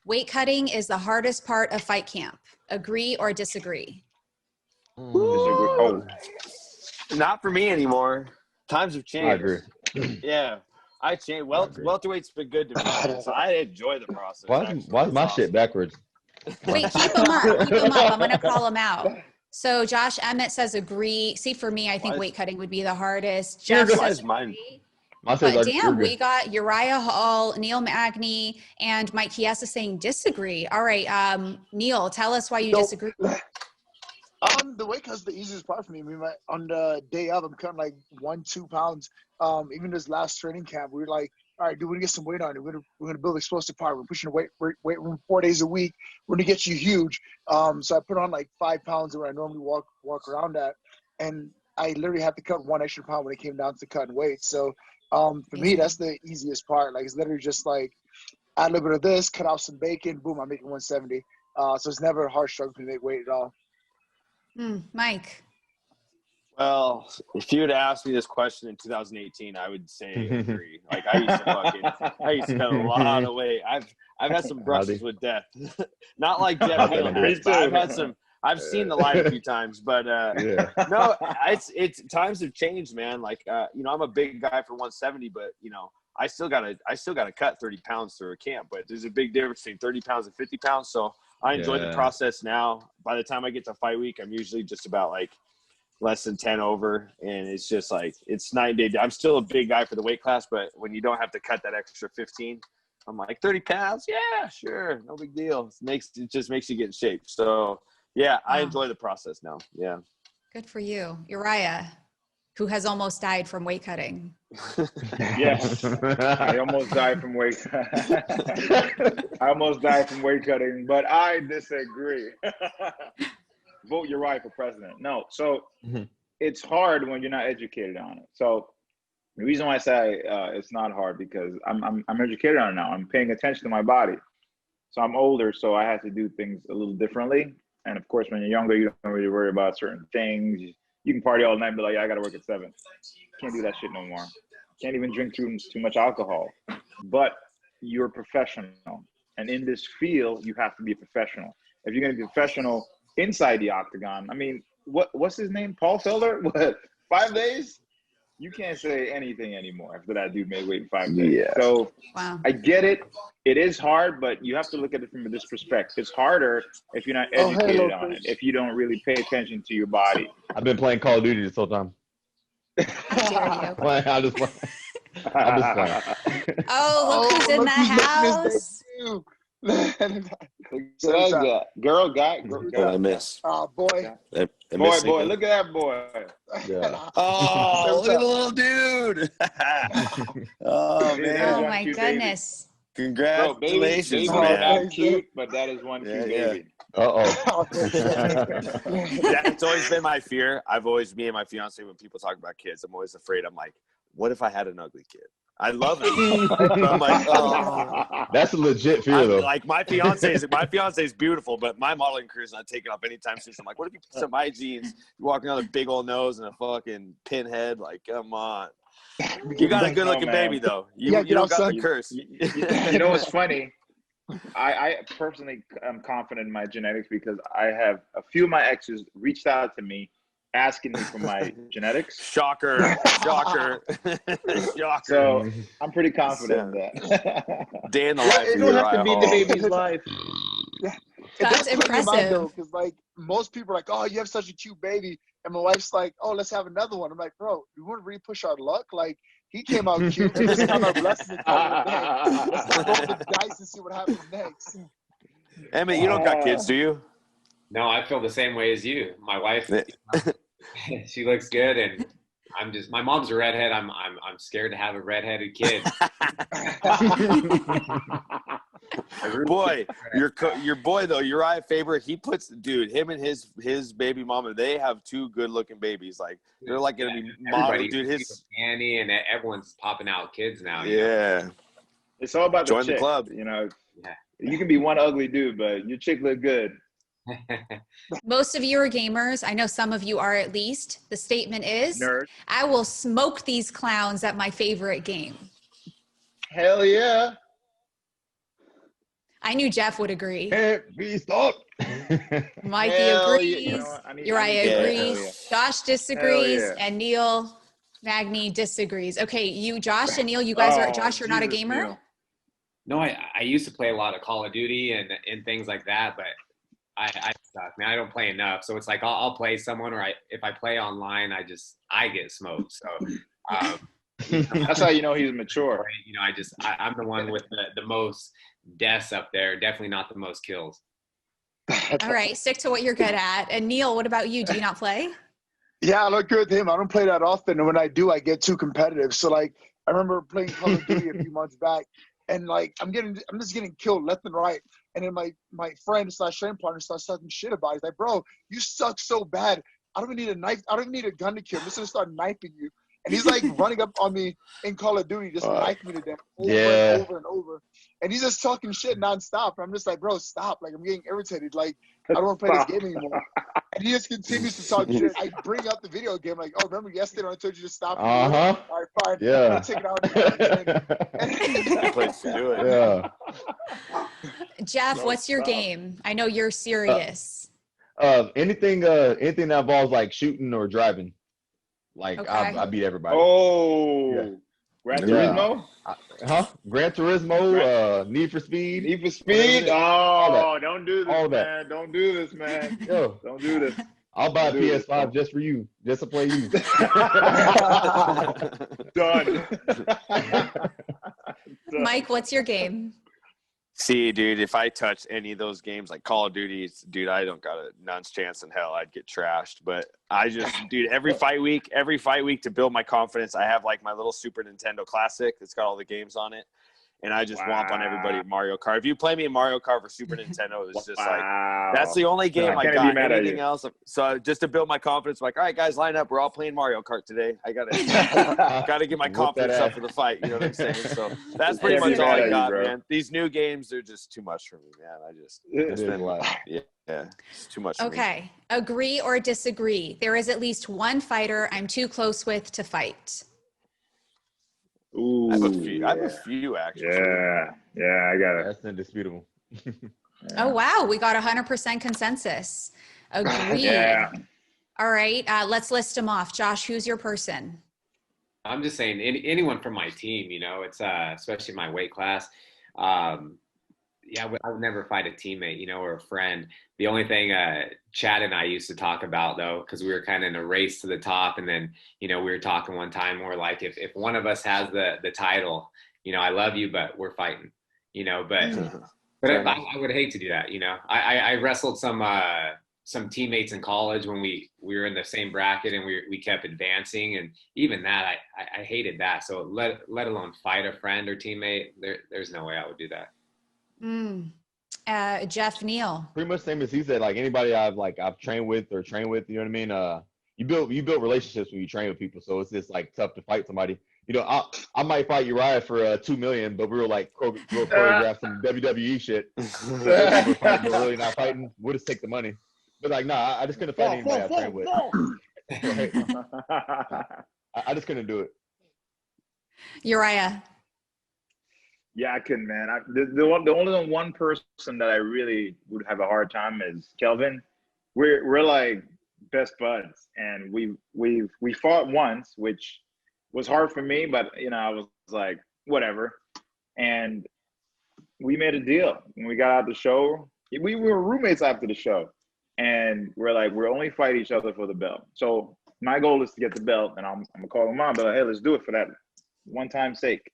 weight cutting is the hardest part of fight camp. Agree or disagree? Disagree. Oh, Not for me anymore. Times have changed. I agree. Yeah. I changed. Welterweight's been good to me. So I enjoy the process. Why is my shit backwards? Wait, keep them up. Keep them up. I'm going to call them out. So Josh Emmett says agree. See, for me, I think weight cutting would be the hardest. Jeff says mine. agree. But damn, we got Uriah Hall, Neil Magny, and Mike Chiesa saying disagree. All right, Neil, tell us why you disagree. The weight cut's the easiest part for me. I mean, on the day of, I'm cutting like 1-2 pounds. Even this last training camp, we were like, all right, dude, we're gonna get some weight on it. We're gonna build explosive power. We're pushing the weight room 4 days a week. We're gonna get you huge. So I put on like 5 pounds where I normally walk around at, and I literally had to cut 1 extra pound when it came down to cutting weight. So for me, that's the easiest part. Like, it's literally just like add a little bit of this, cut out some bacon, boom, I'm making 170. So it's never a hard struggle to make weight at all. Mike. Well, if you had asked me this question in 2018, I would say agree. Like, I used to cut a lot of weight. I've had some brushes with death. Not like Geoff Neal has, but I've seen the light a few times, but no, it's times have changed, man. Like, I'm a big guy for 170, but I still gotta cut 30 pounds through a camp, but there's a big difference between 30 pounds and 50 pounds. So I enjoy the process now. By the time I get to fight week, I'm usually just about like less than 10 over, and it's just like, it's night and day. I'm still a big guy for the weight class, but when you don't have to cut that extra 15, I'm like 30 pounds. Yeah, sure. No big deal. It just makes you get in shape. So yeah, I enjoy the process now. Yeah. Good for you. Uriah, who has almost died from weight cutting. Yes. I almost died from weight. I almost died from weight cutting, but I disagree. Vote Uriah for president. No. So it's hard when you're not educated on it. So the reason why I say it's not hard, because I'm educated on it now. I'm paying attention to my body. So I'm older, so I have to do things a little differently. And of course, when you're younger, you don't really worry about certain things. You can party all night and be like, yeah, I got to work at 7. Can't do that shit no more. Can't even drink too much alcohol. But you're a professional. And in this field, you have to be a professional. If you're going to be a professional inside the octagon, I mean, what's his name? Paul Felder? What? 5 days? You can't say anything anymore after that dude made weight in 5 days. Yeah. So I get it. It is hard, but you have to look at it from this perspective. It's harder if you're not educated on it, if you don't really pay attention to your body. I've been playing Call of Duty this whole time. I'm just playing. Oh, look who's in the house. Girl, guy. I miss. Boy. Boy, look at that boy. Yeah. Oh, look at the little dude. Oh, man. Oh, my goodness. Congratulations, bro, man. Not cute, but that is one cute baby. Uh-oh. Yeah, it's always been my fear. Me and my fiance, when people talk about kids, I'm always afraid. I'm like, what if I had an ugly kid? I love it. I'm like, oh. That's a legit fear, though. Like, my fiance is beautiful, but my modeling career is not taking off anytime soon. So I'm like, what if you put some my jeans, you walking around with a big old nose and a fucking pinhead? Like, come on. You got a good-looking baby, though. You don't got the curse. You know what's funny? I personally am confident in my genetics because I have a few of my exes reached out to me asking me for my genetics. Shocker. So I'm pretty confident in that. Day in the life. It don't have to be the baby's life. Yeah. That's impressive. Because like most people are like, oh, you have such a cute baby. And my wife's like, oh, let's have another one. I'm like, bro, you want to really push our luck? Like, he came out cute. We just count our blessings. Let's roll the dice and see what happens next. Emmett, you don't got kids, do you? No, I feel the same way as you. My wife, she looks good, and my mom's a redhead. I'm scared to have a redheaded kid. Boy, your boy though, Uriah Faber, him and his baby mama, they have 2 good looking babies. Like, they're like gonna be model, dude. Annie and everyone's popping out kids now. Yeah, it's all about join the club. You can be one ugly dude, but your chick look good. Most of you are gamers. I know some of you are at least. The statement is, Nerd. I will smoke these clowns at my favorite game. Hell yeah. I knew Geoff would agree. Can't be stopped. Mikey Hell agrees. yeah. You know what? I need Uriah to- agrees. hell yeah. Josh disagrees. Hell yeah. And Neal Magny disagrees. Okay, you, Josh and Neal, you guys are, Oh, Josh, you're not a Jesus, gamer? Neal. No, I used to play a lot of Call of Duty and things like that, but I suck, man. I don't play enough. So it's like I'll play someone, or if I play online, I get smoked. So That's how you know he's mature. you know, I'm the one with the most deaths up there. Definitely not the most kills. All right, stick to what you're good at. And Neal, what about you? Do you not play? Yeah, I look good with him. I don't play that often, and when I do, I get too competitive. So like, I remember playing Call of Duty a few months back, and like I'm just getting killed left and right. And then my friend / training partner starts talking shit about it. He's like, bro, you suck so bad. I don't even need a knife. I don't even need a gun to kill. I'm just gonna start knifing you. And he's like running up on me in Call of Duty, just knifing me to death over and over and over. And he's just talking shit nonstop. And I'm just like, bro, stop. Like, I'm getting irritated. Like, I don't want to play this game anymore. And he just continues to talk shit. I bring up the video game, like, oh, remember yesterday when I told you to stop? Uh-huh. All right, fine. Yeah. I'll take it out again. Place to do it. Yeah. Jeff, what's your game? I know you're serious. Anything that involves like shooting or driving. Like Okay. I beat everybody. Oh, Yeah. Gran Yeah. Turismo? Gran Turismo, Need for Speed. Need for Speed? All Oh, don't do this, All that. man. Don't do this, man. Yo, Don't do this. I'll buy a Don't do this, PS5 bro. just for you, just to play you. Done. Mike, what's your game? See, dude, if I touch any of those games like Call of Duty, dude, I don't got a nonce chance in hell I'd get trashed. But I just, dude, every fight week to build my confidence, I have like my little Super Nintendo Classic that's got all the games on it. And I just womp on everybody in Mario Kart. If you play me in Mario Kart for Super Nintendo, it's just like, that's the only game I can't got. be mad at Anything you. else? So just to build my confidence, like, all right, guys, line up. We're all playing Mario Kart today. I gotta get my Whoop confidence that up for the fight. You know what I'm saying? So that's pretty Can't be much all mad at I you, got, bro. man. These new games are just too much for me, man. It is a lot. Yeah, it's too much for me. Okay. Agree or disagree? There is at least one fighter I'm too close with to fight. Ooh, I have a few actually. Yeah, I got it. That's indisputable. Oh, wow. We got 100% consensus. Agree. Yeah. All right. Let's list them off. Josh, who's your person? I'm just saying anyone from my team, you know, it's especially my weight class. Yeah, I would never fight a teammate, you know, or a friend. The only thing Chad and I used to talk about, though, because we were kind of in a race to the top, and then, you know, we were talking one time, we're like, if one of us has the title, you know, I love you, but we're fighting, you know, but I would hate to do that, you know. I wrestled some teammates in college when we were in the same bracket and we kept advancing, and even that I hated that. So let alone fight a friend or teammate, there's no way I would do that. Geoff Neal. Pretty much same as he said. Like anybody I've trained with, you know what I mean? You build relationships when you train with people, so it's just like tough to fight somebody. You know, I might fight Uriah for $2 million, but we were like choreograph some WWE shit. We're fighting, but really not fighting. We'll just take the money. But like, nah, I just couldn't fight anybody I trained with. I just couldn't do it. Uriah. Yeah, I couldn't, man. The only one person that I really would have a hard time is Kelvin. We're like best buds, and we fought once, which was hard for me, but you know, I was like, whatever. And we made a deal when we got out the show. We were roommates after the show, and we're like, we're only fight each other for the belt. So my goal is to get the belt, and I'm gonna call him on, but like, hey, let's do it for that one time sake.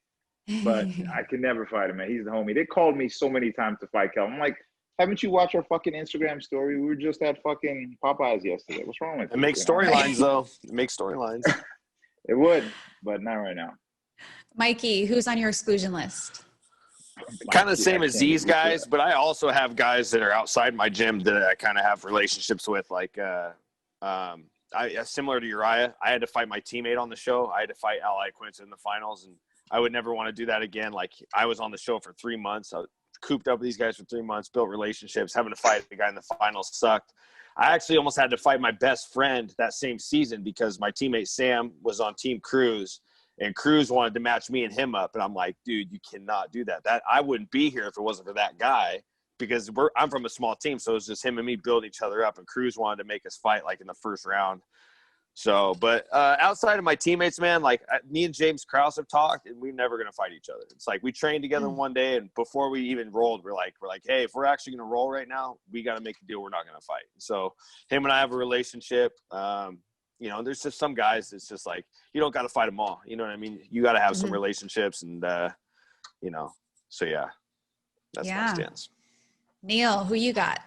But I could never fight him, man. He's the homie. They called me so many times to fight Kelvin. I'm like, haven't you watched our fucking Instagram story? We were just at fucking Popeyes yesterday. What's wrong with It you? makes storylines, though. It makes storylines. It would, but not right now. Mikey, who's on your exclusion list? Kind of the same as these guys, but I also have guys that are outside my gym that I kind of have relationships with. Like, similar to Uriah, I had to fight my teammate on the show. I had to fight Ally Quince in the finals, and I would never want to do that again. Like, I was on the show for 3 months. I was cooped up with these guys for 3 months, built relationships. Having to fight the guy in the finals sucked. I actually almost had to fight my best friend that same season because my teammate Sam was on Team Cruise, and Cruz wanted to match me and him up. And I'm like, dude, you cannot do that. That I wouldn't be here if it wasn't for that guy, because I'm from a small team. So it was just him and me building each other up, and Cruz wanted to make us fight like in the first round. So, but outside of my teammates, man, like me and James Krause have talked, and we're never going to fight each other. It's like we trained together one day, and before we even rolled, we're like, hey, if we're actually going to roll right now, we got to make a deal. We're not going to fight. So him and I have a relationship. You know, there's just some guys it's just like, you don't got to fight them all. You know what I mean? You got to have some relationships, and, you know, so yeah, that's my stance. Neal, who you got?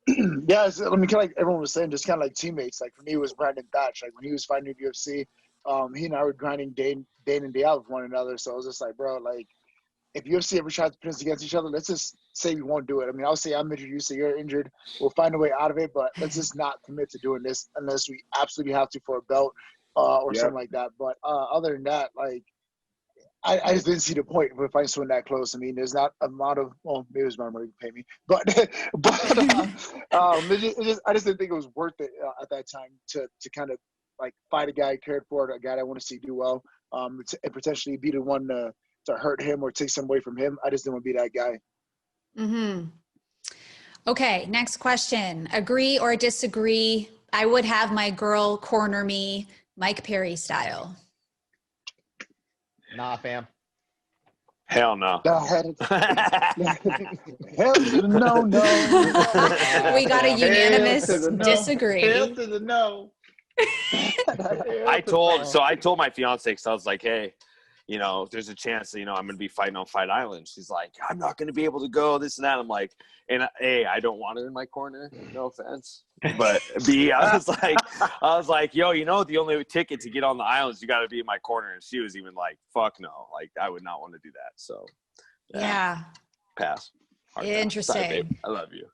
Yeah, I mean, kind of like everyone was saying, just kind of like teammates. Like for me, it was Brandon Thatch. Like when he was fighting at UFC, he and I were grinding day in and day out with one another. So I was just like, bro, like if UFC ever tries to pit us against each other, let's just say we won't do it. I mean, I'll say I'm injured, you say you're injured. We'll find a way out of it, but let's just not commit to doing this unless we absolutely have to for a belt or something like that. But other than that, like I just didn't see the point of fighting someone that close. I mean, there's not a amount of, well, maybe there's not money to pay me, but I just didn't think it was worth it at that time to kind of like fight a guy I cared for, a guy I want to see do well, and potentially be the one to hurt him or take some away from him. I just didn't want to be that guy. Okay, next question. Agree or disagree? I would have my girl corner me, Mike Perry style. Nah, fam. Hell no. Hell no. We got a unanimous disagree. Hell to the no. I told my fiance, because I was like, hey, you know, there's a chance that, you know, I'm going to be fighting on Fight Island. She's like, I'm not going to be able to go, this and that. I'm like, and A, I don't want her in my corner. No offense. But B, I was like, yo, you know, the only ticket to get on the islands, you got to be in my corner. And she was even like, fuck no. Like, I would not want to do that. So, yeah. Pass. Interesting. Sorry, babe. I love you.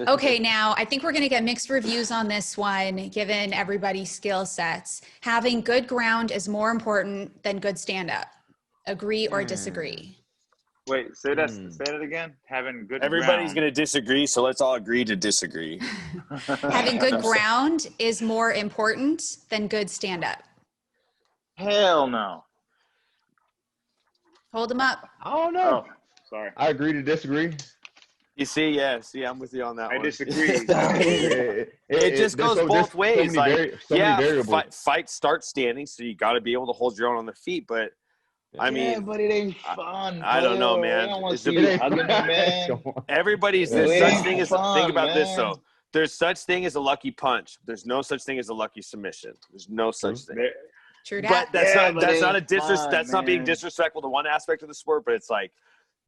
Okay, now I think we're going to get mixed reviews on this one, given everybody's skill sets. Having good ground is more important than good stand-up. Agree or disagree? Wait, say that again. Having good Everybody's ground. going to disagree, so let's all agree to disagree. Having good ground is more important than good stand-up. Hell no. Hold them up. I don't know. Oh, sorry. I agree to disagree. You see, yes, I'm with you on that one. I disagree. It just goes both ways. Fights start standing, so you got to be able to hold your own on the feet. But I mean, but it ain't fun. I don't know, man. Everybody's there's such thing as think about this though. There's such thing as a lucky punch. There's no such thing as a lucky submission. There's no such thing. True that. But that's not being disrespectful to one aspect of the sport. But it's like.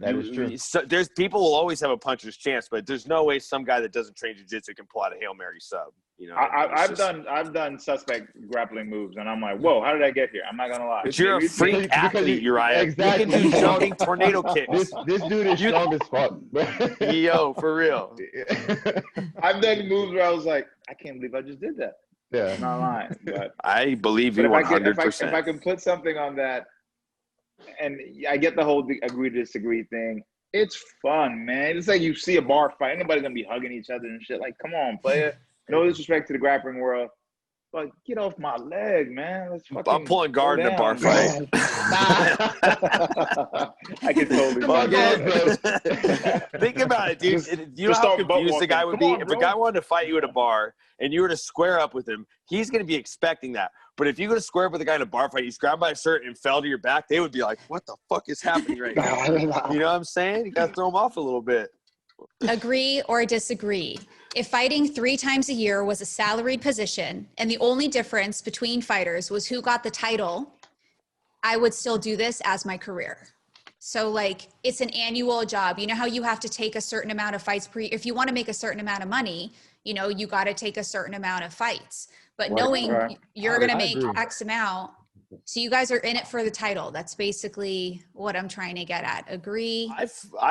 That is true. There's people will always have a puncher's chance, but there's no way some guy that doesn't train jiu-jitsu can pull out a Hail Mary sub. You know, I've done suspect grappling moves, and I'm like, whoa, how did I get here? I'm not gonna lie. But you're a freak athlete, Uriah. Exactly. You can do jumping tornado kicks. This dude is strong as fuck. Yo, for real. I've done moves where I was like, I can't believe I just did that. Yeah, I'm not lying. But I believe you 100%. If I can put something on that. And I get the whole agree to disagree thing. It's fun, man. It's like you see a bar fight. Anybody's gonna be hugging each other and shit. Like, come on, player. No disrespect to the grappling world, but get off my leg, man. Let's fucking I'm pulling guard in a bar fight. I can totally. Think about it, dude. You know how confused the guy would be? If a guy wanted to fight you at a bar and you were to square up with him, he's going to be expecting that. But if you go to square up with a guy in a bar fight, he's grabbed by a shirt and fell to your back, they would be like, what the fuck is happening right now? You know what I'm saying? You got to throw him off a little bit. Agree or disagree? If fighting 3 times a year was a salaried position and the only difference between fighters was who got the title, I would still do this as my career. So like it's an annual job. You know how you have to take a certain amount of fights if you want to make a certain amount of money, you know, you got to take a certain amount of fights. But knowing you're going to make X amount, so you guys are in it for the title. That's basically what I'm trying to get at. Agree? I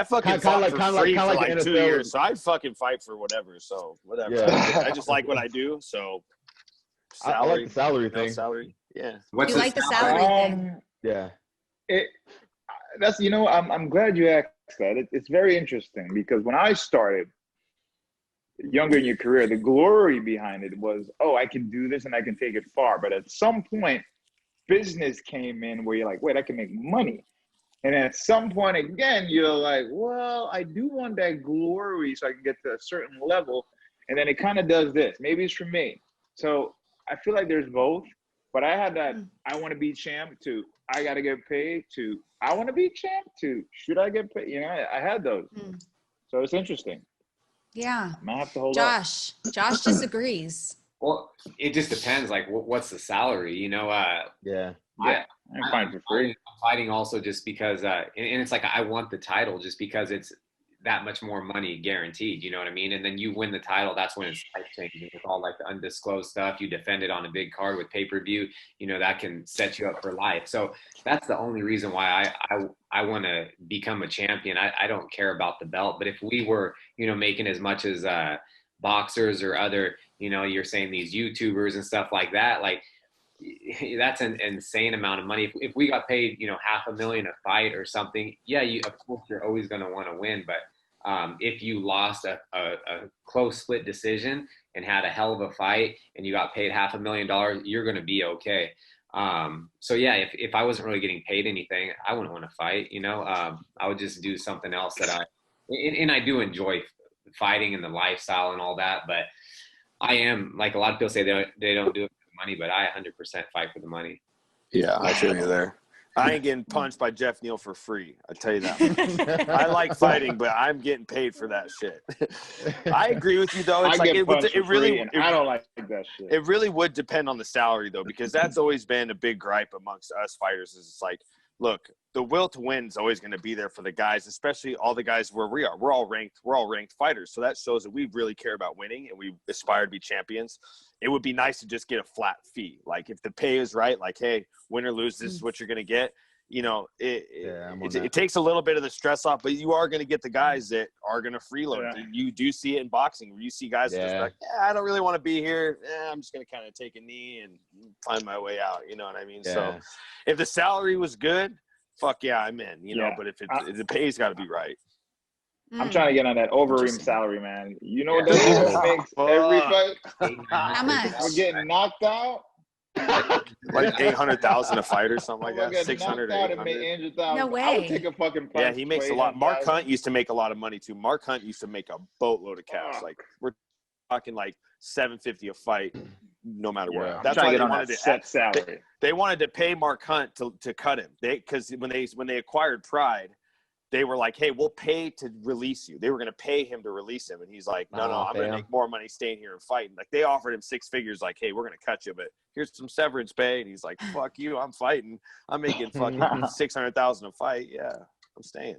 fucking fought for free for like 2 years, so I fucking fight for whatever. So whatever. Yeah. I just like what I do. So salary, I like the salary thing. Salary, yeah. You like the salary thing? Yeah. That's I'm glad you asked that. It's very interesting because when I started younger in your career, the glory behind it was, oh, I can do this and I can take it far. But at some point, business came in where you're like, wait, I can make money. And at some point again, you're like, well, I do want that glory so I can get to a certain level. And then it kind of does this. Maybe it's for me. So I feel like there's both. But I had that I want to be champ to I got to get paid to I want to be champ to should I get paid? You know, I had those. So it's interesting. Yeah. I'm going to have to hold up. Josh disagrees. Well, it just depends. Like, what's the salary? You know, Yeah. I'm fine for free. I'm fighting also just because, and it's like I want the title just because it's that much more money guaranteed. You know what I mean? And then you win the title. That's when it's life changing with all like the undisclosed stuff. You defend it on a big card with pay-per-view. You know, that can set you up for life. So that's the only reason why I want to become a champion. I don't care about the belt. But if we were, you know, making as much as boxers or other, you know, you're saying these YouTubers and stuff like that, like that's an insane amount of money. If we got paid, you know, $500,000 a fight or something, yeah, of course you're always going to want to win. But if you lost a close split decision and had a hell of a fight and you got paid $500,000, you're going to be okay. So yeah, if I wasn't really getting paid anything, I wouldn't want to fight, you know. I would just do something else that I do enjoy fighting and the lifestyle and all that, but I am, like a lot of people say they don't do it for the money, but I 100% fight for the money. Yeah, I feel you there. I ain't getting punched by Geoff Neal for free. I tell you that. I like fighting, but I'm getting paid for that shit. I agree with you though. It's like it really, I don't like that shit. It really would depend on the salary though, because that's always been a big gripe amongst us fighters. Is it's like, look, the will to win is always going to be there for the guys, especially all the guys where we are. We're all ranked fighters. So that shows that we really care about winning and we aspire to be champions. It would be nice to just get a flat fee. Like if the pay is right, like, hey, win or lose, this is what you're going to get. You know, it takes a little bit of the stress off, but you are going to get the guys that are going to freeload. Yeah. You do see it in boxing where you see guys that just like, I don't really want to be here. I'm just going to kind of take a knee and find my way out. You know what I mean? Yeah. So if the salary was good, fuck yeah, I'm in, you know, but if the pay's got to be right. I'm trying to get on that Overeem salary, man. You know what that makes every fight? How much? We're getting knocked out. Like 800,000 a fight or something like that. 600 or 800. No way. I would take a fucking punch. Yeah, he makes a lot. Mark Hunt used to make a lot of money too. Mark Hunt used to make a boatload of cash. Like we're talking like $750 a fight, no matter what. That's why they wanted to set salary. They wanted to pay Mark Hunt to cut him. Because when they acquired Pride, they were like, hey, we'll pay to release you. They were going to pay him to release him. And he's like, no, I'm going to make more money staying here and fighting. Like they offered him 6 figures, like, hey, we're going to cut you, but here's some severance pay. And he's like, fuck you, I'm fighting. I'm making fucking $600,000 a fight. Yeah, I'm staying.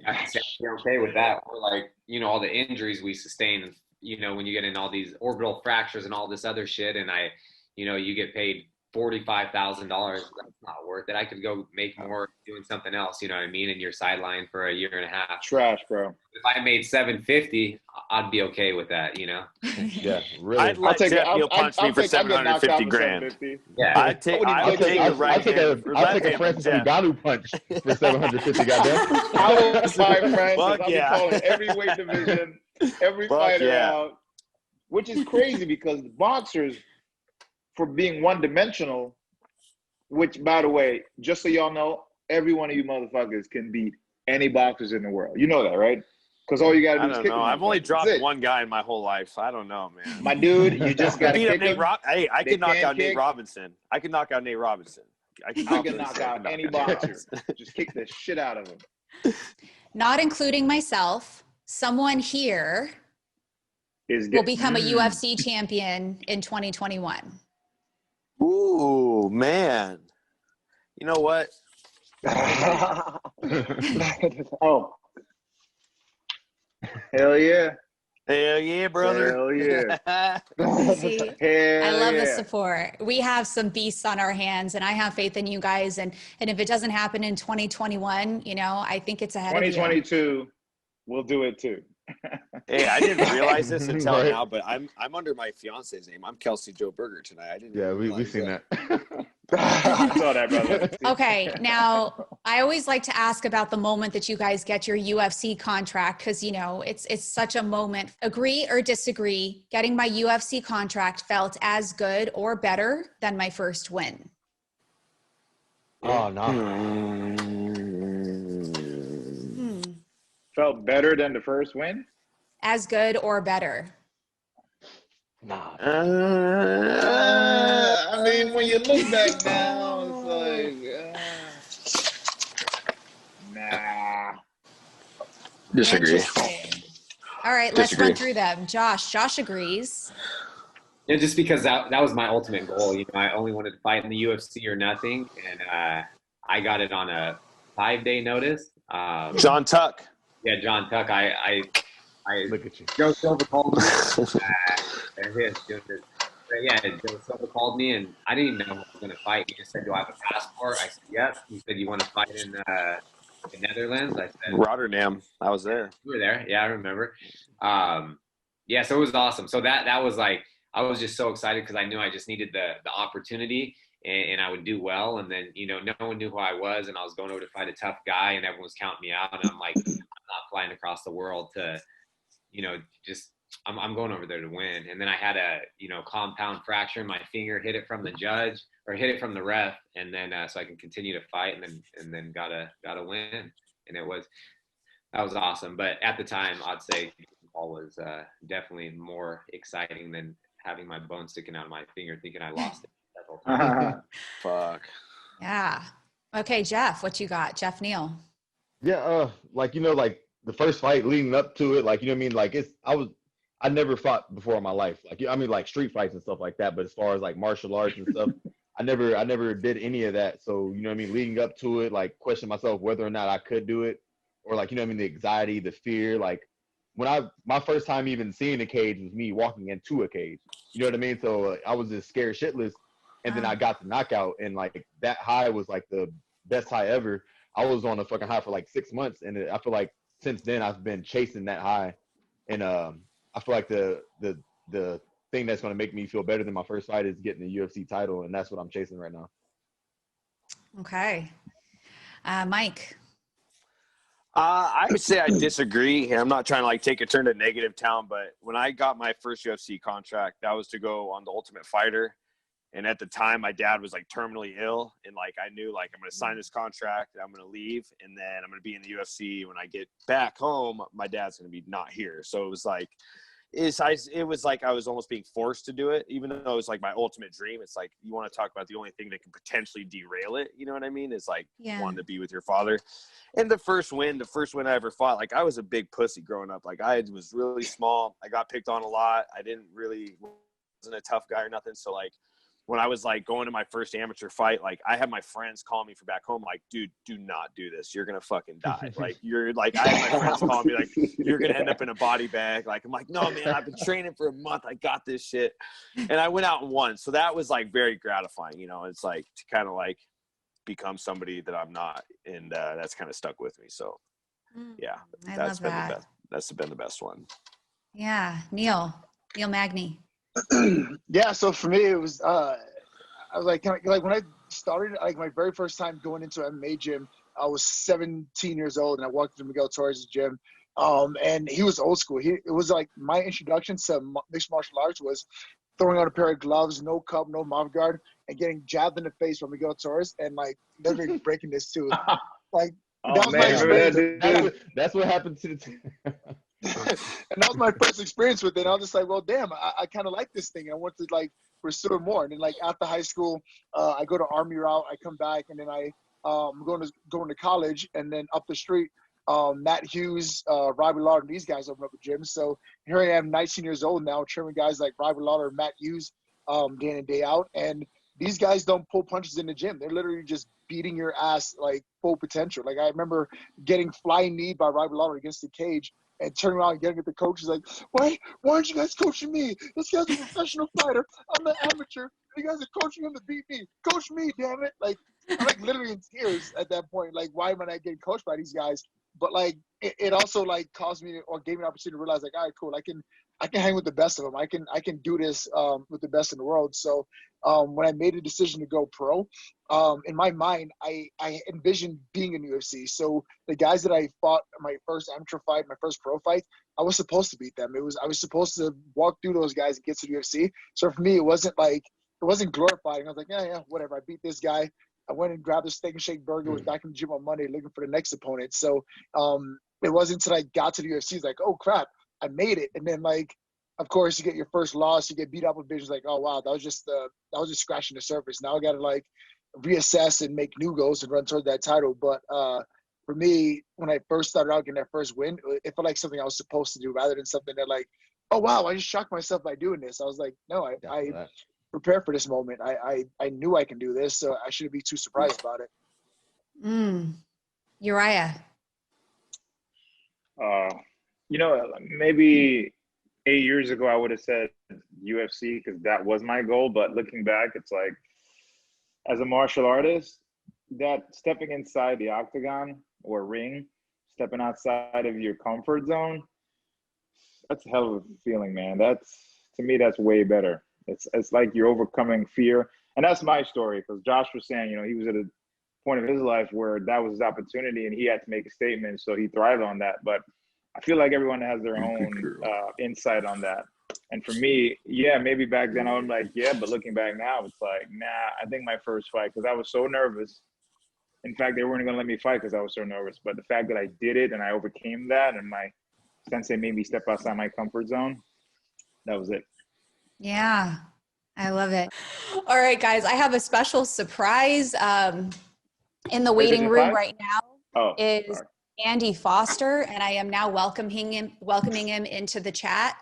You're okay with that. Or like, you know, all the injuries we sustain, you know, when you get in all these orbital fractures and all this other shit, and you get paid $45,000, that's not worth it. I could go make more doing something else, you know what I mean, in your sideline for a year and a half. Trash, bro. If I made $750, I'd be okay with that, you know. Yeah, really. I'd let Geoff Neal punch me for $750,000. Yeah, I'll take a Francis Ngannou punch for $750. Goddamn. I would fight Francis. I'll be calling every weight division, every fighter out, which is crazy because the boxers, for being one-dimensional, which, by the way, just so y'all know, every one of you motherfuckers can beat any boxers in the world. You know that, right? Because all you got to do is kick them. I've only dropped one guy in my whole life. I don't know, man. My dude, you just got to kick him. Hey, I can knock out Nate Robinson. I can knock out Nate Robinson. I can knock out any boxer. Just kick the shit out of him. Not including myself, someone here will become a UFC champion in 2021. Ooh, man. You know what? Oh. Hell yeah. Hell yeah, brother. Hell yeah. See, I love the support. We have some beasts on our hands, and I have faith in you guys. And if it doesn't happen in 2021, you know, I think it's ahead of you. 2022, we'll do it too. Hey, I didn't realize this until now, but I'm under my fiance's name. I'm Kelsey Joe Berger tonight. I didn't. Yeah, we've seen that. Saw that, brother. Okay, now I always like to ask about the moment that you guys get your UFC contract, because you know it's such a moment. Agree or disagree? Getting my UFC contract felt as good or better than my first win. Oh no. Felt better than the first win? As good or better? Nah. I mean, when you look back now, it's like, nah. Disagree. Interesting. All right, let's run through them. Josh agrees. Yeah, just because that was my ultimate goal. You know, I only wanted to fight in the UFC or nothing, and I got it on a 5-day notice. John Tuck. Yeah, John Tuck. I Look at you. Joe Silva called me. Joe Silva called me, and I didn't even know who I was going to fight. He just said, "Do I have a passport?" I said, "Yep." He said, "You want to fight in the Netherlands?" I said, Rotterdam. I was there. You were there. Yeah, I remember. Yeah, so it was awesome. So that was like, I was just so excited because I knew I just needed the opportunity and I would do well. And then, you know, no one knew who I was, and I was going over to fight a tough guy, and everyone was counting me out. And I'm like, I'm not flying across the world to, you know, just I'm going over there to win. And then I had a, you know, compound fracture in my finger, hit it from the judge or hit it from the ref, and then so I can continue to fight, and then got a win. And that was awesome. But at the time, I'd say Hall was definitely more exciting than having my bone sticking out of my finger, thinking I lost it several times. Fuck. Yeah. Okay, Geoff, what you got? Geoff Neal. Yeah, like, you know, like the first fight leading up to it, like, you know what I mean? Like I never fought before in my life. Like, I mean, like street fights and stuff like that. But as far as like martial arts and stuff, I never did any of that. So, you know what I mean? Leading up to it, like questioning myself whether or not I could do it, or like, you know what I mean? The anxiety, the fear, like when my first time even seeing a cage was me walking into a cage. You know what I mean? So I was just scared shitless. And then I got the knockout, and like that high was like the best high ever. I was on a fucking high for like 6 months, and I feel like since then I've been chasing that high. And I feel like the thing that's going to make me feel better than my first fight is getting the UFC title, and that's what I'm chasing right now. Okay. Mike. I would say I disagree, and I'm not trying to like take a turn to negative town, but when I got my first UFC contract, that was to go on The Ultimate Fighter. And at the time, my dad was like terminally ill, and like I knew like I'm going to sign this contract, and I'm going to leave, and then I'm going to be in the UFC. When I get back home, my dad's going to be not here. So it was like, it was like I was almost being forced to do it, even though it was like my ultimate dream. It's like you want to talk about the only thing that can potentially derail it. You know what I mean? It's like wanting to be with your father. And the first win I ever fought, like I was a big pussy growing up. Like I was really small. I got picked on a lot. I wasn't a tough guy or nothing. So like, when I was like going to my first amateur fight, like I had my friends calling me from back home, like, dude, do not do this. You're going to fucking die. Like I had my friends calling me like, you're going to end up in a body bag. Like, I'm like, no, man, I've been training for a month. I got this shit. And I went out and won. So that was like very gratifying, you know, it's like to kind of like become somebody that I'm not. And that's kind of stuck with me. So yeah, that's been the best. That's been the best one. Yeah. Neal Magny. Yeah, so for me, it was I was like when I started, like my very first time going into an MMA gym, I was 17 years old, and I walked into Miguel Torres' gym, and he was old school. It was like my introduction to mixed martial arts was throwing on a pair of gloves, no cup, no mouth guard, and getting jabbed in the face by Miguel Torres, and like literally breaking his tooth. Like that was my experience. That's what happened to the And that was my first experience with it. And I was just like, well, damn, I kind of like this thing. I want to like pursue it more. And then like after high school, I go to Army route. I come back, and then I'm going to college, and then up the street, Matt Hughes, Robbie Lawler, these guys open up a gym. So here I am, 19 years old now, training guys like Robbie Lawler, Matt Hughes, day in and day out. And these guys don't pull punches in the gym. They're literally just beating your ass like full potential. Like I remember getting flying kneed by Robbie Lawler against the cage, and turning around and getting at the coach is like, why aren't you guys coaching me? This guy's a professional fighter. I'm an amateur. You guys are coaching him to beat me. Coach me, damn it. Like, I'm like literally in tears at that point. Like, why am I not getting coached by these guys? But like, it also like caused me or gave me an opportunity to realize like, all right, cool. I can hang with the best of them. I can do this with the best in the world. So when I made a decision to go pro, in my mind, I envisioned being in UFC. So the guys that I fought my first amateur fight, my first pro fight, I was supposed to beat them. I was supposed to walk through those guys and get to the UFC. So for me, it wasn't glorifying. I was like, yeah, whatever. I beat this guy. I went and grabbed a steak and shake burger, was back in the gym on Monday looking for the next opponent. So it wasn't until I got to the UFC, it's like, oh crap, I made it. And then like, of course, you get your first loss, you get beat up with visions like, oh wow, that was just scratching the surface. Now I got to like reassess and make new goals and run toward that title. But for me, when I first started out getting that first win, it felt like something I was supposed to do rather than something that like, oh wow, I just shocked myself by doing this. I was like, no, I prepared for this moment. I knew I can do this, so I shouldn't be too surprised about it. Uriah. You know, maybe 8 years ago I would have said UFC because that was my goal. But looking back, it's like, as a martial artist, that stepping inside the octagon or ring, stepping outside of your comfort zone, that's a hell of a feeling, man. To me, that's way better. It's like you're overcoming fear. And that's my story, because Josh was saying, you know, he was at a point of his life where that was his opportunity and he had to make a statement, so he thrived on that. But I feel like everyone has their own insight on that. And for me, yeah, maybe back then I was like, yeah, but looking back now, it's like, nah, I think my first fight, because I was so nervous. In fact, they weren't going to let me fight because I was so nervous. But the fact that I did it and I overcame that, and my sensei made me step outside my comfort zone, that was it. Yeah, I love it. All right, guys, I have a special surprise in the waiting room right now is Andy Foster, and I am now welcoming him into the chat.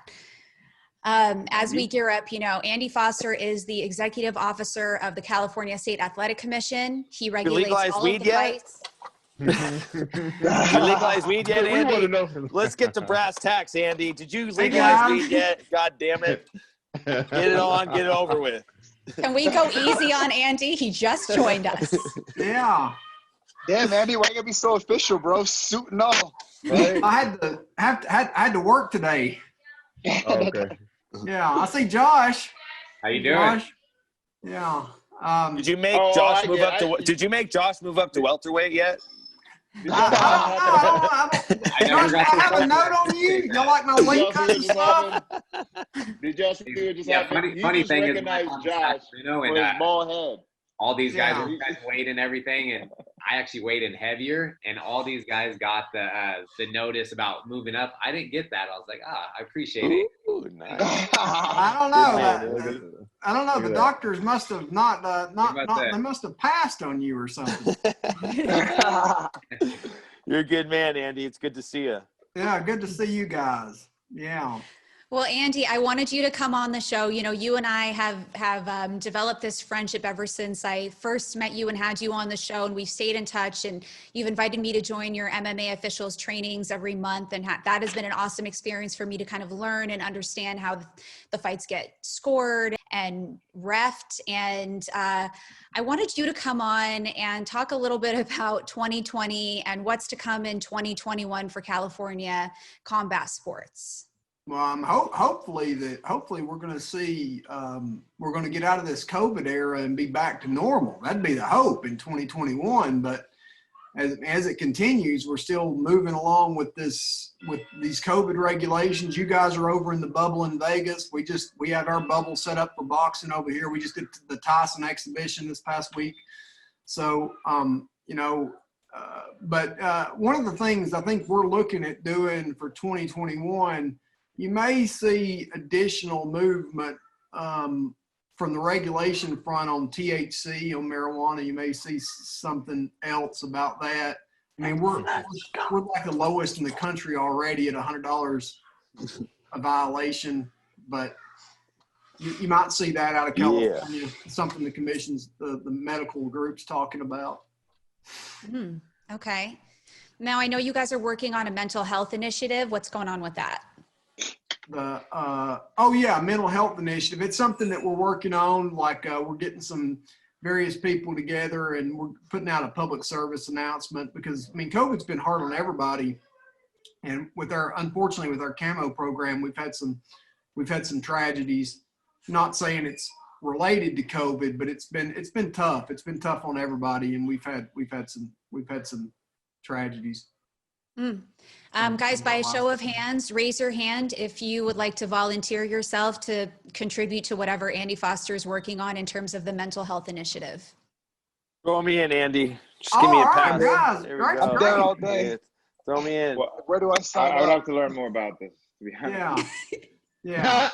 As we gear up, you know, Andy Foster is the executive officer of the California State Athletic Commission. He regulates all of the fights. You legalize weed yet, Andy? Let's get to brass tacks, Andy. Did you legalize weed yet? God damn it. Get it on, get it over with. Can we go easy on Andy? He just joined us. Yeah. Damn, Andy, why you gotta be so official, bro? Suit and all. Right. I had to work today. Oh, okay. Yeah, I see Josh. How you doing? Josh? Yeah. Did you make Josh move up to? Did you make Josh move up to welterweight yet? I have a note on you. Y'all like my weight cut and stuff? Did y'all see what just happened? Funny just thing is, recognize Josh for his bald head. All these guys weighed in everything, and I actually weighed in heavier, and all these guys got the notice about moving up. I didn't get that. I was like, I appreciate it. Ooh, nice. I don't know. I don't know. The doctors must have they must have passed on you or something. You're a good man, Andy. It's good to see you. Yeah, good to see you guys. Yeah. Well, Andy, I wanted you to come on the show. You know, you and I have developed this friendship ever since I first met you and had you on the show, and we've stayed in touch, and you've invited me to join your MMA officials trainings every month. And that has been an awesome experience for me to kind of learn and understand how the fights get scored and reffed. And I wanted you to come on and talk a little bit about 2020 and what's to come in 2021 for California combat sports. Well, hopefully we're going to see we're going to get out of this COVID era and be back to normal. That'd be the hope in 2021. But as it continues, we're still moving along with these COVID regulations. You guys are over in the bubble in Vegas. We have our bubble set up for boxing over here. We just did the Tyson exhibition this past week. So but one of the things I think we're looking at doing for 2021. You may see additional movement from the regulation front on THC, on marijuana. You may see something else about that. I mean, we're like the lowest in the country already at $100 a violation, but you might see that out of California. Yeah. Something the commission's, the medical group's talking about. Okay. Now, I know you guys are working on a mental health initiative. What's going on with that? Mental health initiative. It's something that we're working on. Like we're getting some various people together and we're putting out a public service announcement because I mean COVID's been hard on everybody, and unfortunately with our camo program we've had some tragedies. Not saying it's related to COVID, but it's been tough. It's been tough on everybody, and we've had some tragedies. Guys, by a show of hands, raise your hand if you would like to volunteer yourself to contribute to whatever Andy Foster is working on in terms of the mental health initiative. Throw me in, Andy. Just give me a pass. Guys, There we great, go. I'm there all day. Yeah. Throw me in. Well, Where do I sign I would up? have to learn more about this, to be honest. Yeah.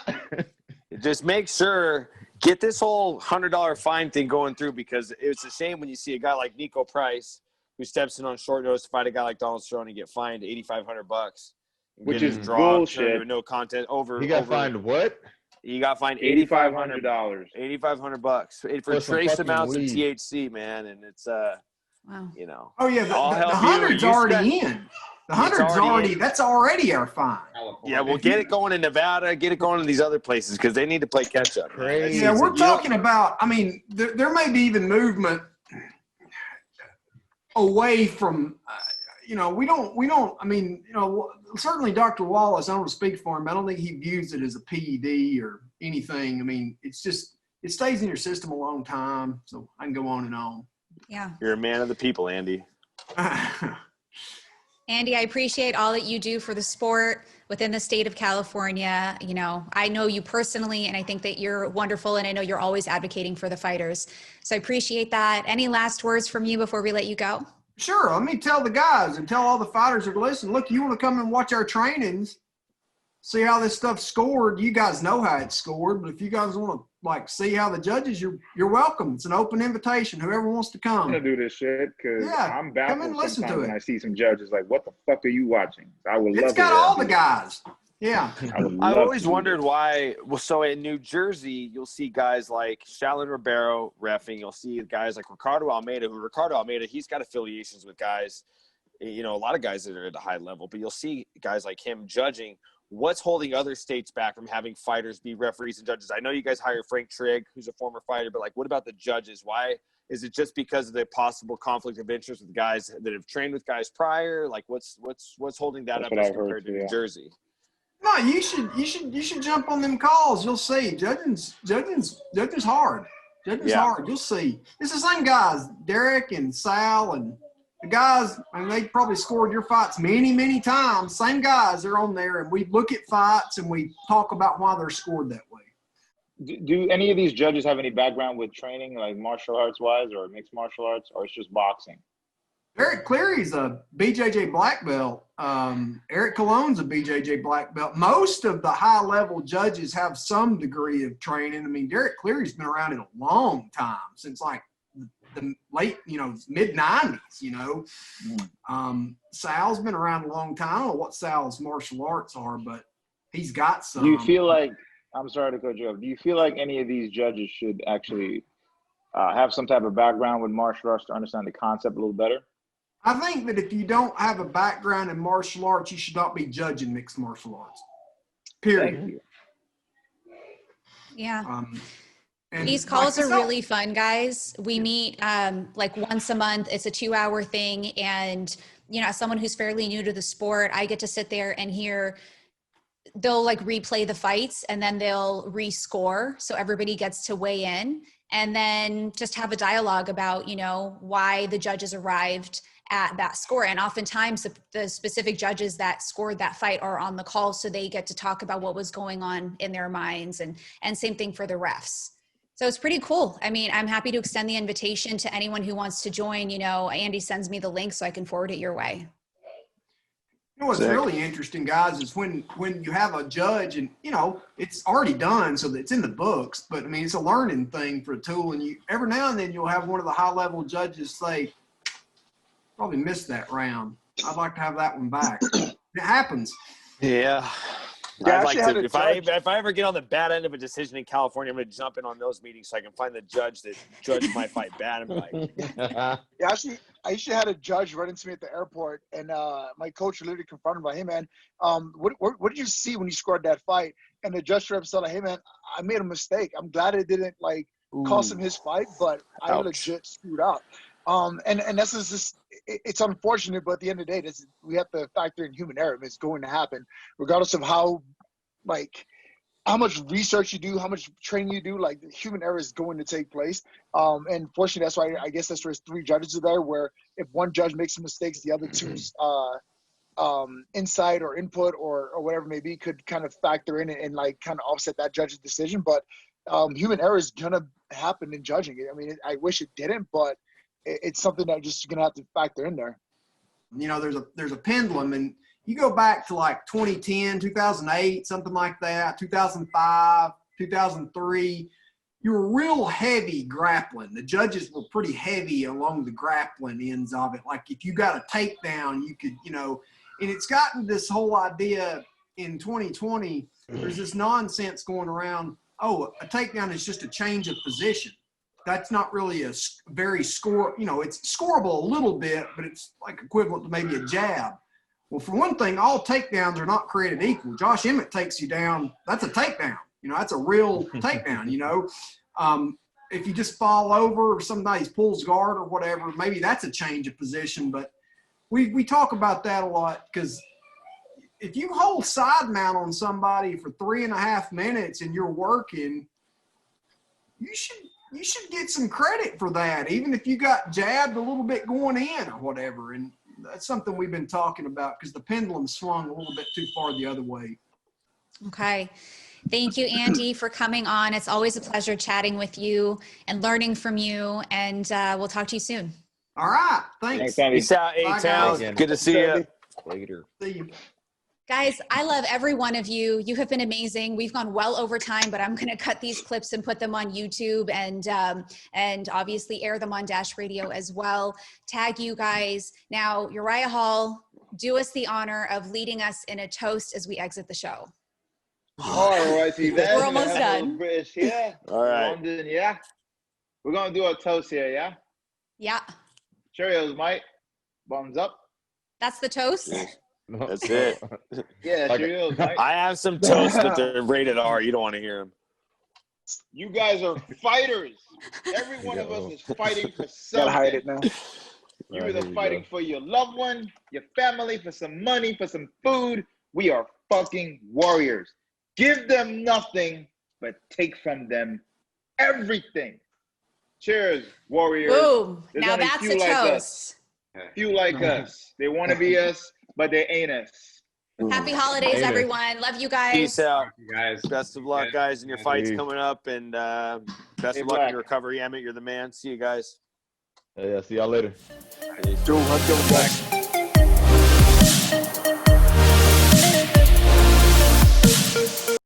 Just make sure, get this whole $100 fine thing going through, because it's a shame when you see a guy like Nico Price who steps in on short notice to fight a guy like Donald Cerrone and get fined $8,500, Which get is his draw bullshit. turned into no content over. He got fined what? He got fined $8,500. $8,500 for For some trace fucking amounts of weed. THC, man, and it's Wow. you know. Oh yeah, the I'll help you. 100's You already spent- in. The 100's already. That's already our fine. Yeah, we'll get it going in Nevada, get it going in these other places, because they need to play catch up. Crazy. Yeah, we're You talking about. I mean, there may be even movement away from. We don't. I mean, certainly Dr. Wallace. I don't want to speak for him. I don't think he views it as a PED or anything. I mean, it's just it stays in your system a long time. So I can go on and on. Yeah. You're a man of the people, Andy. Andy, I appreciate all that you do for the sport within the state of California. I know you personally, and I think that you're wonderful, and I know you're always advocating for the fighters. So I appreciate that. Any last words from you before we let you go? Sure. Let me tell the guys and tell all the fighters that are listening, look, you want to come and watch our trainings, see how this stuff's scored. You guys know how it's scored, but if you guys want to see how the judges, you're welcome. It's an open invitation. Whoever wants to come. I'm gonna do this shit because I'm come and baffled listen to sometimes it. when I see some judges like, "What the fuck are you watching?" I would love. It's got all the guys. Yeah. I've always wondered why. Well, so in New Jersey, you'll see guys like Shalyn Ribeiro reffing. You'll see guys like Ricardo Almeida. He's got affiliations with guys, a lot of guys that are at a high level. But you'll see guys like him judging. What's holding other states back from having fighters be referees and judges? I know you guys hired Frank Trigg, who's a former fighter, but what about the judges? Why is it just because of the possible conflict of interest with guys that have trained with guys prior? What's holding that up as compared to New Jersey? No, you should jump on them calls. You'll see. Judging's hard. Judging's hard. You'll see. It's the same guys, Derek and Sal and the guys, they probably scored your fights many, many times. Same guys, they're on there, and we look at fights and we talk about why they're scored that way. Do any of these judges have any background with training, like martial arts wise or mixed martial arts, or it's just boxing? Eric Cleary's a BJJ black belt. Eric Cologne's a BJJ black belt. Most of the high-level judges have some degree of training. I mean, Derek Cleary's been around in a long time, since the late, mid-90s, Sal's been around a long time. I don't know what Sal's martial arts are, but he's got some. Do you feel like, I'm sorry to cut you off, do you feel like any of these judges should actually have some type of background with martial arts to understand the concept a little better? I think that if you don't have a background in martial arts, you should not be judging mixed martial arts. Period. Thank you. Yeah. And these calls are really fun, guys. We meet once a month. It's a 2-hour thing. And, as someone who's fairly new to the sport, I get to sit there and hear, they'll replay the fights and then they'll rescore. So everybody gets to weigh in and then just have a dialogue about, why the judges arrived at that score. And oftentimes the specific judges that scored that fight are on the call. So they get to talk about what was going on in their minds, and same thing for the refs. So it's pretty cool. I mean, I'm happy to extend the invitation to anyone who wants to join. Andy sends me the link so I can forward it your way. What's really interesting, guys, is when you have a judge and, it's already done, so that it's in the books, but I mean, it's a learning thing for a tool. And every now and then you'll have one of the high-level judges say, probably missed that round. I'd like to have that one back. It happens. Yeah. Yeah, I'd like to, if I ever get on the bad end of a decision in California, I'm going to jump in on those meetings so I can find the judge that judged my fight bad. And Yeah, actually, I actually had a judge run into me at the airport, and my coach literally confronted me, "Hey man, what did you see when you scored that fight?" And the judge rep said, "Hey man, I made a mistake. I'm glad it didn't cost him his fight, but I legit screwed up." And this is just, it's unfortunate, but at the end of the day, we have to factor in human error. It's going to happen, regardless of how much research you do, how much training you do. Human error is going to take place. And fortunately, that's why I guess that's where 3 judges are there, where if one judge makes some mistakes, the other two's insight or input or whatever it may be could kind of factor in and kind of offset that judge's decision. But human error is going to happen in judging it. I mean, I wish it didn't, but it's something that just gonna have to factor in there. You know, there's a pendulum, and you go back to like 2010, 2008, something like that, 2005, 2003. You were real heavy grappling. The judges were pretty heavy along the grappling ends of it. Like if you got a takedown, you could, you know, and it's gotten this whole idea in 2020. There's this nonsense going around. Oh, a takedown is just a change of position. That's not really a very score, you know, it's scoreable a little bit, but it's like equivalent to maybe a jab. Well, for one thing, all takedowns are not created equal. Josh Emmett takes you down. That's a takedown. You know, that's a real takedown, you know. If you just fall over or somebody pulls guard or whatever, maybe that's a change of position. But we talk about that a lot because if you hold side mount on somebody for 3.5 minutes and you're working, you should get some credit for that, even if you got jabbed a little bit going in or whatever. And that's something we've been talking about because the pendulum swung a little bit too far the other way. Okay. Thank you, Andy, for coming on. It's always a pleasure chatting with you and learning from you. And we'll talk to you soon. All right. Thanks. Peace out, A-Town. guys. Good to see you. Later. See you. Guys, I love every one of you. You have been amazing. We've gone well over time, but I'm going to cut these clips and put them on YouTube and obviously air them on Dash Radio as well. Tag you guys. Now, Uriah Hall, do us the honor of leading us in a toast as we exit the show. All right, We're almost done. British here. All right. London, yeah. We're gonna do a toast here, yeah. Yeah, Cheerios, Mike. Thumbs up. that's the toast. That's it. Yeah, Okay. Cheerios, Mike. I have some toast, but they're rated R. You don't want to hear them. You guys are fighters. Every one of us is fighting for Gotta hide it something. now. You're Here either you fighting go. for your loved one, your family, for some money, for some food. We are fucking warriors. Give them nothing, but take from them everything. Cheers, warriors. Boom. There's Now only that's few a like toast. Few like us. They want to be us, but they ain't us. Happy holidays, Later. everyone. Love you guys. Peace out. You guys. Best of luck, guys, in your fights Peace. coming up. And best Hey, of luck Black. in your recovery, Emmett. You're the man. See you guys. Yeah, see y'all later. Peace. Dude, let's go back.